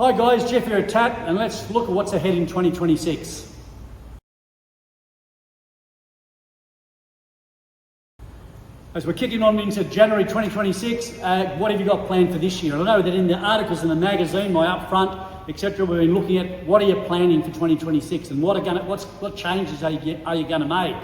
Hi guys, Jeff here at TAT, and let's look at what's ahead in 2026. As we're kicking on into January 2026, what have you got planned for this year? I know that in the articles in the magazine, my Upfront, etc., we've been looking at what are you planning for 2026 and what changes are you going to make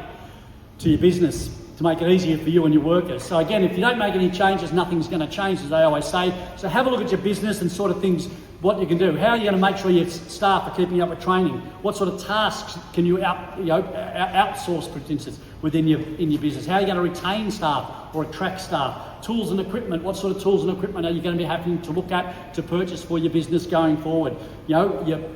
to your business to make it easier for you and your workers. So again, if you don't make any changes, nothing's going to change, as they always say. So have a look at your business and sort of things, what you can do. How are you going to make sure your staff are keeping up with training? What sort of tasks can you outsource, for instance, in your business? How are you going to retain staff or attract staff? Tools and equipment. What sort of tools and equipment are you going to be having to look at to purchase for your business going forward? Your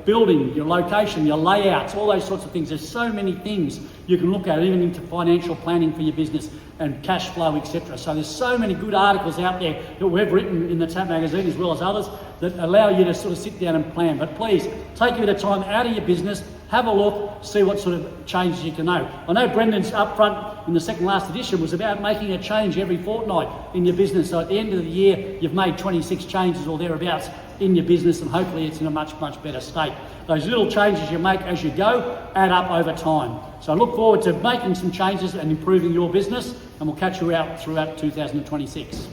building, your location, your layouts, all those sorts of things. There's so many things you can look at, even into financial planning for your business and cash flow, etc. So there's so many good articles out there that we've written in the TAT magazine, as well as others, that allow you to sort of sit down and plan. But please, take a bit of time out of your business, have a look, see what sort of changes you can know. I know Brendan's Upfront in the second last edition was about making a change every fortnight in your business. So at the end of the year, you've made 26 changes or thereabouts in your business, and hopefully it's in a much, much better state. Those little changes you make as you go add up over time. So I look forward to making some changes and improving your business, and we'll catch you out throughout 2026.